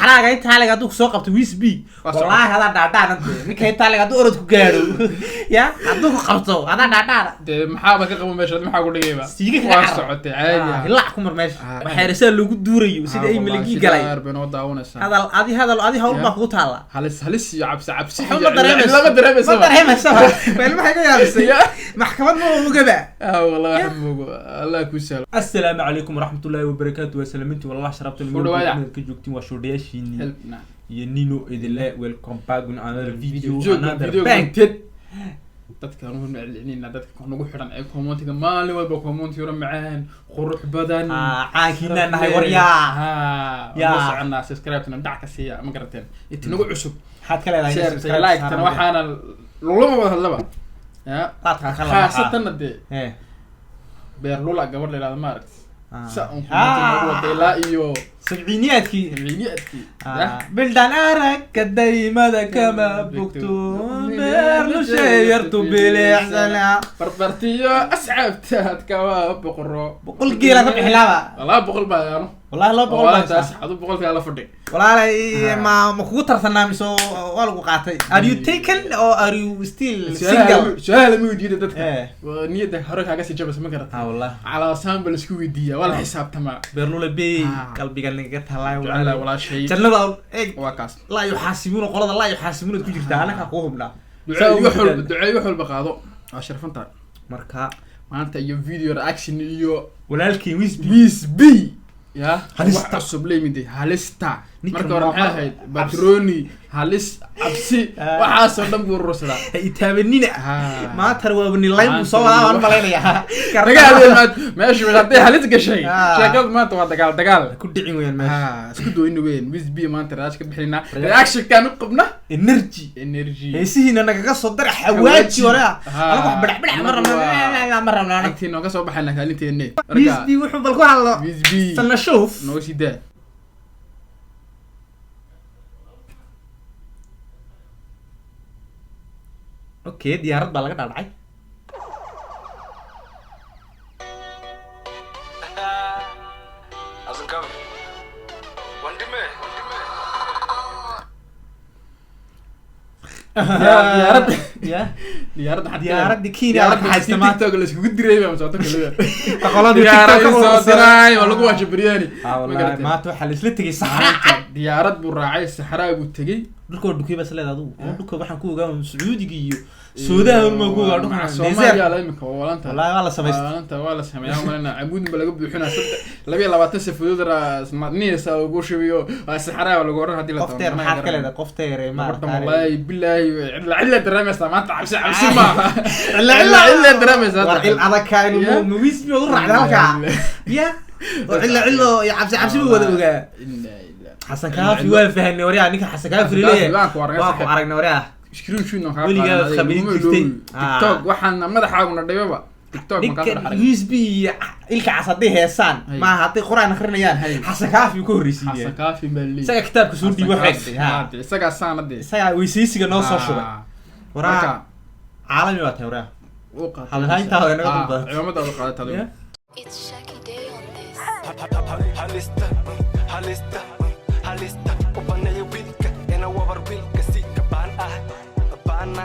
saxraaga inta laga duu soo qabto wisbi wallahi hada dhaadhaan ninka inta laga duu orod ku gaaro ya haduu ku qabto hada dhaadhaan de maxaa ka qabo meesha maxaa ku dhigayba waa socotay caadi ilaa ku mar meesha waxay rasal lagu duurayo sida ay miligi galay arbeno daawanaysa hadal hawl ma ku taala halis iyo cabsi lama dareemayso bal maxay ka yaabisay maxkamad ma ogaba wallahi xamugo allah ku sal assalaamu alaykum warahmatullahi wabarakatuh wa salaamintu wallahi sharaftu ka joogtiin waa shoodayashini iyo nino idile welcome back on another video another bank dadka anu maclinina dadka nagu xiran ay commentiga maalin walba comment yoro macaan qurux badan caakina nahay waryaa ya socona subscribe tana dhac ka siiya ma garateen inta nagu cusub had kale subscribe like tana waxaana lulama wada hadlaba ya qaadka kala khaasatan de beer lula gabar leeyahay ma aragtay comment wada ilaa iyo سبعينياتكي بلدان أراك دايما كما بكتون بيرلو شيرتو بلي أحسنا فرفرتيو أسعبتها كما بقرو بقول قيلة تبقى حلاوة والله بقول بقى والله لا بقول بقى تسحدو بقول فيها لفردي والله ما مخوطر ثنامي سو والو قاطي are you taken or are you still single شهالة مو جديدة دتك ونية ده حرك حاجة سجى بس ما قرأت والله على سامبل سكوي دي ولا حساب تمام بيرلو لبي قلبي قال لي قلت لا ولا شيء جنبه واكاس لا يحاسبون قلد الله يحاسبون تكون جرتا انا كقوهم لا دعاء يحول بقاضو اشرف انت marka maanta iyo video reaction iyo walaalkii wisbi ya halista sublimity halista marka hore maxay ahayd patroni halis absi waxa soo dhan buu rusada itaabanina ma tar waabni line buu soo wadaa aan maleynaya dagaal meeshu hadii halis gashay sheekad maanta waa dagaal ku dhicin weeyaan meesha isku dooyin weyn wisbi maanta raas ka bixina reaction kan qabna energy heesiina naga soo dar xawaaji wara anagu wax badhac marna intii nooga soo baxayna kaalinteena wisbi wuxuu bal ku hadlo wisbi sana shoof noo sidaa اوكي ديارات baa laga dhaadhacay diyaaradda Kenya waxa haysta TikTok la isku diray ma soo tagalay aqoonada TikTok soo diray wala ku waajib bariyani maanta waxa la isla tagay saxraa diyaarad buu raacay saxraa buu tagay dhulka dhukay bas leedahay dhulka waxaan ku ogaa Sacuudiga iyo Suudaan ma ku ogaa dhulka Soomaaliya la imika walanta wallahi wala sameeyay walanta wala sameeyay malena abuud ma laga buuxina 22 safadood niisa ugu shubiyo saxraa wala goor hadii la qofteer maxaa kale qofteer ma wallahi billahi illa dareemay maanta cabsi ma illa dareemay adag kaani mu wisbi u raacday halka ya illa ya cabsi wada ogaa حسن كافي واقف هني وريها نيك حسن كافي ليه واقف عرقنا وريها شكرون شو نخاف وليها خبيث تيك توك وحنا مدحاغنا ديبا تيك توك ما كان حرق يو اس بي إلك عصدي هيسان ما هاتي قرآن أخرنيان حسن كافي كوريسي حسن كافي ملي ساق كتاب كسور دي واحد ساق السنة دي ساق ويسيسي نو سوشو ورا عالمي واتي ورا هل هاي انت هاي نقطة عمامة دولة قادة تلوم halista ubanayo wilka ina wabar wilka si kabaan ah baana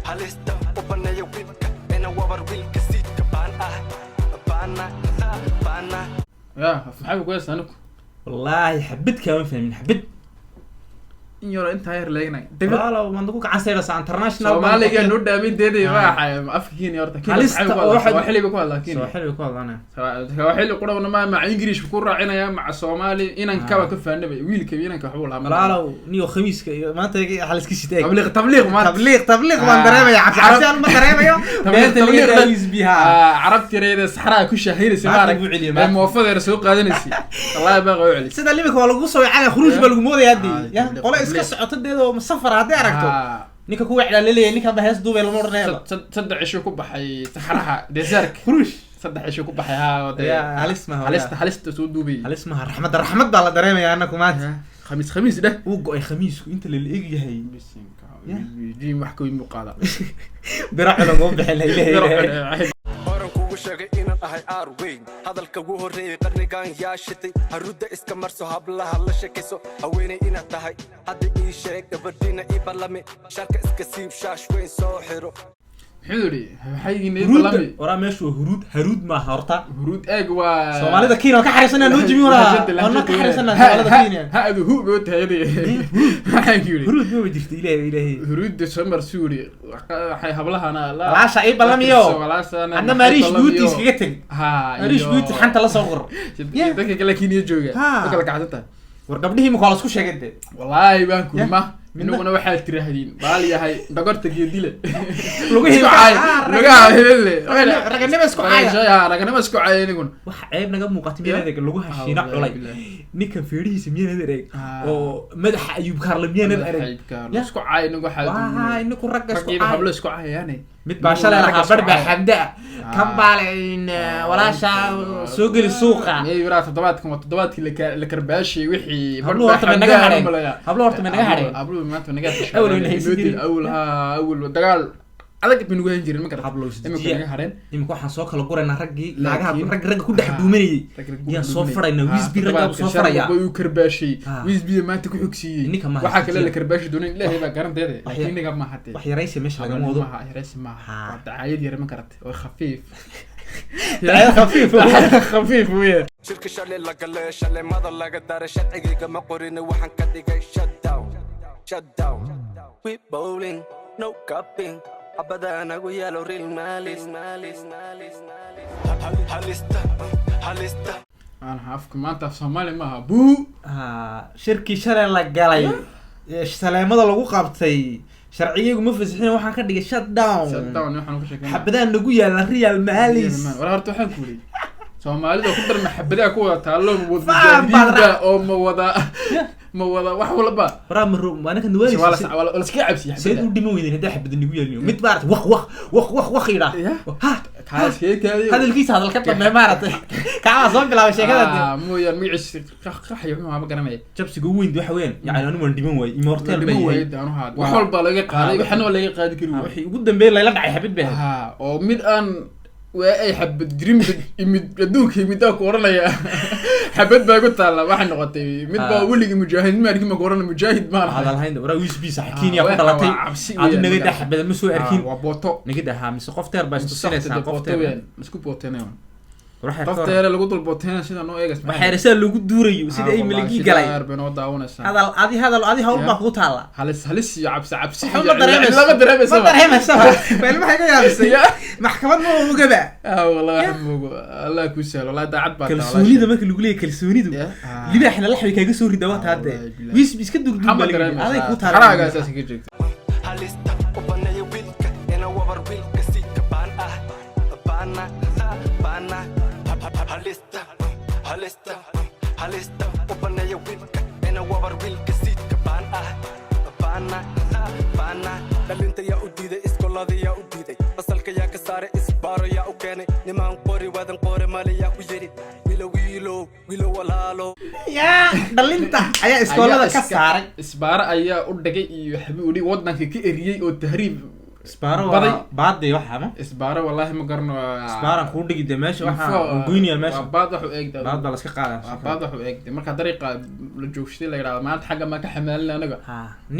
halista ubanayo wilka ina wabar wilka si kabaan ah baana يا فحابي كويس انكم والله حبيت كمان فهمين حبيت in yaro inta yar leeynay walaalo man dadku gacan sayras international Soomaaliga noo dhaamay deeday waxa afkiin yorta xiliga ku laakiin xiliga ku hadlana xiliga qodobna ma Ingiriis ku raacinaya ma Soomaali inaan ka fahmay wiilka inaan ka xubul amal walaalo niyo khamiiska maanta haliski sitay tabliiq waan dareemaya cabsi aan ma dareemayo beenta liga isbiha arabti reeyda saxraa ku shaahiraysa maarag ay moofada soo qaadanaysi wallahi baa qowcili sida limika waa lagu soo wacay khuruuj baa lagu moodaya hadii qolo iska socotadeedo safar hadii aragto ninka ku wacda leeyahay ninka ba hees duubay lama oranayo saddex isho ku baxay saxraha desert khuruuj saddex isho ku baxay ha halista soo duubay halismaha raxmad baa la dareemaya anaku maanta khamiis dah uu go'ay khamiisku inta la eeg yahay جيم wax ku imo qaada biraacda oo bixin leeyahay horan kugu sheegay inaan ahay arweyn hadalka ugu horreeyay qarnigan yaa shitay haruda iska marso hablaha la sheekayso haweenay inaad tahay hadda ii sheeg gabadhiina ii ballami sharka iska siib shaash weyn soo xiro حيدري حيجي نبلامي ورا ماشي هرود ما هرتا هرود اجوا سوماليدا كينا كحرسنا نوجي ورا انا كحرسنا سوماليدا كينا هذا هو بيوت هذه حيجي هرود ما بديت الهي هرود ديسمبر سوري حي هبلها انا لا شيء بلاميو انا ماريش بيوتي اسكيتن ها ماريش بيوتي حنت لا صغر دك كلا كينيا جوجا كلا قعدتها warqabdihii ma kala isku sheegay wallahi baan ku ma minuguna waxa tirahdeen baal yahay dagorta geedile raganima isku caay inigun wax ceeb naga muuqatay meeladeega lagu hashiina culay ninka feerihiisa miyana ereeg oo madaxa ayub karlamiyana ereeg isku caay inigu waxa inku ragga isku caay hablo isku caayane mid baa shalay laga barba xamda kan baaleen walaasha soo gali suuqa ay waraad toddobaadkii la karbaashi wixii hablo horta ma naga hadhay hablo maanta naga hadhay awal dagaal adag binu waan jirin ma garad imika naga hadheen imika waxaan soo kala gurayna raggii ragga ku dhex duumanayay yaan soo fadhayna wisbi ragga soo fadhaya uu karbaashay wisbi maanta ku xogsiiyay waxa kale la karbaashi doonay ilaahay baa garanteeda laakiin niga ma hadee wax yaraysi meesha laga moodo wax yaraysi ma daayad yar ma garad oo khafiif خفيف ويا شركة شالي لقلي شالي ماذا لقى دار شرعي كما قريني وحن كدقي shut down we bowling no cupping أبدا أنا ويا لو ريل ماليس هاليستا أنا هافكم أنت في صومالي ما بو شركة شالي لقلي سلامة لو قابتي sharciyigu ma fasixin waxaan ka dhigay shut down waxaan ku sheegnay xabadaan nagu yaala real maalis wala horta waxaan ku leeyahay Soomaalida ku dar maxabada ku wada taalo wadada oo ma wada wax walba ramro ana kan duwaysi wala iska cabsi xabad u dhimo weydin hadaa xabad nagu yaaliyo mid baart wax ila ha kaas heekay hadalkiisa hadalka dambe maaratay kaama soo bilaabay sheekada mooyaan magaciis qaxay ma garanay jabsiga weyn waxa weyn yaani anu waan dhiman way immortal bay wax walba laga qaaday waxna laga qaadi kari wixii ugu dambeeyay la dhacay xabad baa oo mid aan way xabad dream imid aduunka mid ku oranaya xabad baa ku taala waxa noqotay mid baa waliga mujaahid markii ma qoran mujaahid ma laha hadalhayn wara USB saxkiiniya ku dhalatay aad naga xabad ma soo arkin waa booto naga dhaha mise qof teer baa istusaysaa qof teer isku booteenay qof teer lagu dalbooteen sida noo eegas waxa rasal lagu duurayo sida ay maligi galay hadal adi hawl ma ku taala halis iyo cabsi ma dareemaysa bal ma haga yaabisay maxkamad ma ugu gaba wallahi mugo Allah ku sahlo wallahi daacad baa kalsoonida markii lagu leeyahay kalsoonidu libaaxna la xawi kaaga soo ridaa wata hadda wis iska durdur bal aday ku taala xaraaga asaas ka joogto halista u baneeyo wiilka ina wabar wiilka si ka baan bana halista u baneeyo wiilka ina wabar wiilka si ka baan bana dhalinta yaa u diiday iskoolada yaa u diiday fasalka yaa ka saaray isbaaro yaa u keenay nimaan qori wadan qore male yaa ku yiri wiilo walaalo yaa dhalinta ayaa iskoolada ka saaray isbaaro ayaa u dhagay iyo xabiib wadanka ka eriyay oo tahriib isbaaro baadday waxa ma isbaaro wallahi ma garno isbaaro ku dhigay meesha waxa goyniya meesha baad wax u eegday baad la iska qaadan baad wax u eegday marka dariiqa la joogshay la yiraahdo maanta xaga ma ka xamaalna anaga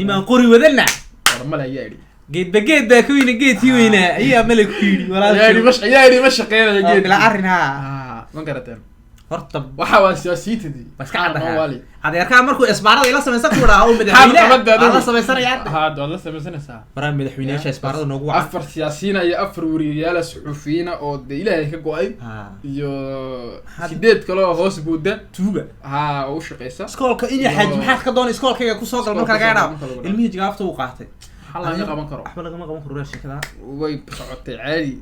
nimaan qori wadana warmala yaari geed baa ku weyn geedkii weynaa ayaa malak ku yiri walaalkii yaari ma shaqeynaa geed la arina ma garateen horta waxa waa siyaasiyadii bas ka caddahay adeerka markuu isbaarada ila sameeysan ku dhaha oo madaxweyne la sameeysanaya la sameeysanaysa baraan madaxweynayaasha isbaarada noogu waca afar siyaasiyiin iyo afar wariyaal suxufiyiin oo ilaahay ka go'ay iyo sideed kale oo hoos buuda tuuga oo shaqeysa iskoolka in xaj maxaad ka doon iskoolkayga ku soo gal marka laga dhaaf ilmihi jawaabta uu qaatay hal laga qaban karo waxba laga qaban karo sheekada way socotay caadi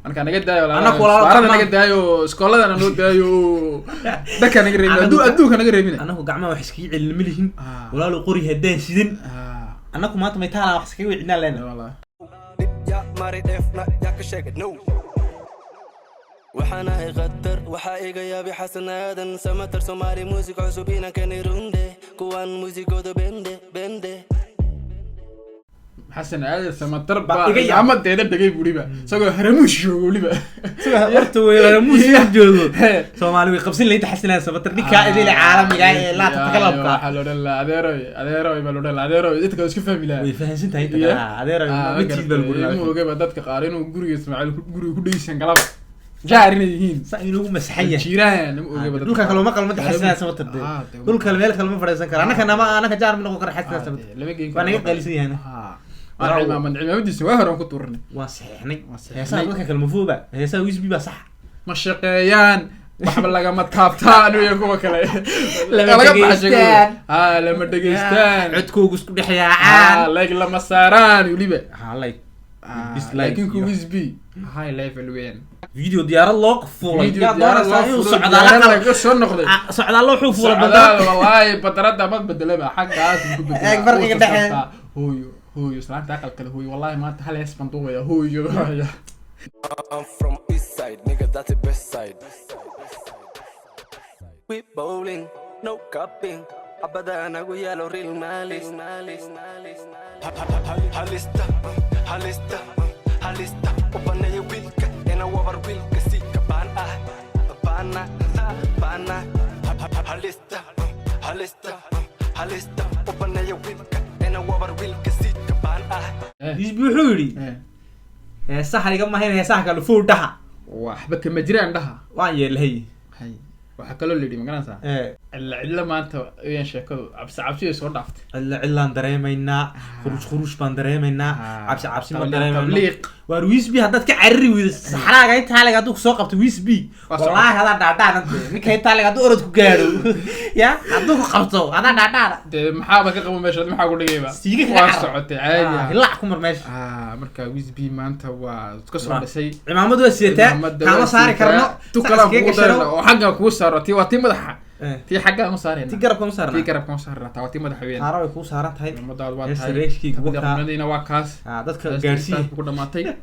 marka naga daayo walaalaha naga daayo iskooladana noo daayo dadka naga reebin adduunka naga reebin anagu gacmaha wax iska celin milihin walaalo qori hadaan sidan anagu maanta may taala wax iska wicnaa leena wallahi ya mari defna ya ka sheegay no waxana ay qadar waxa iga yaabi xasanaadan samatar Soomaali music cusubina kan runde kuwan musigooda bende حسن هذا سمتر بقى عمل ده دقي بوليبا سوى هرموش بوليبا horta way haramuus joogo Soomaali way qabsan leeyahay xasanaa sabatar ninka idil caalamiga la taqalabka adeeroy balodal adeeroy dadka isku fahmila way fahansantahay inta adeeroy midkiis bal guriga ogeeba dadka qaar inuu guriga Ismaaciil guriga ku dhaysan galab jaarinayeen sa inuu masaxaya jiraan ogeeba dadka kale ma qalmada xasanaa sabatar dhulka meel kale ma fadhiisan kara anaka jaar ma noqon kara xasanaa sabatar waa naga qalisan yahay أنا من عمامدي سواها رون كتورني وصحيحني هسا وكا كلمفوبة هسا ويسبي بقى صح مشقيان وحبل لقى ما تابتان وياكو كلا لما دقيستان عدكو قسكو بحياعان لايك لما ساران يوليبا لايك لكن كو ويسبي هاي ليفل وين فيديو ديار الله قفولة ديار الله صعد الله وحوفولة والله بطرات ما تبدل بها حق عاسم هو يسلام تاكل كله هو والله ما تحل يسمع طوية هو I'm from east side, nigga, that's the best side. We bowling, no cupping. أبدا أنا ويا لو ريل ماليس. هاليستا وبنا يويلك أنا وبر ويلك سيك بانا هاليستا وبنا يويلك أنا وبر ويلك سيك يسبحولي صح اللي قبل ما هنا صح قالوا فول دها وحبك مجران دها واي اللي هي وحكلوا لي ما كان صح إلا ما أنت وين شكله عبس يسوي ضفت إلا ندريمينا خروج بندريمينا عبس بندريمينا ورويس بي هذا كعري والصحراء جاي تالي قدوك سوق بتويس بي والله هذا دعدان أنت مين تالي قدو أرد كجارو يا قدوك قبضو هذا دعدان محابة كقوم ماشي محاقول لي بقى واسعت عادي لا حكمر ماشي مركا ويس بي ما أنت وتكسر بسي عمامد وسيته كانوا صار كرنا تكلم كوسر وحاجة كوسر تي مدح تي حاجة مصارين تي قرب كمصارنا تي قرب كمصارنا تاوتي مدح وين عراوي كوسارات هاي مدار واد هاي سريشكي كوكا مدينة واكاس دتك جارسي كل ما تي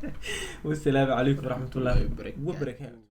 والسلام عليكم ورحمة الله وبركاته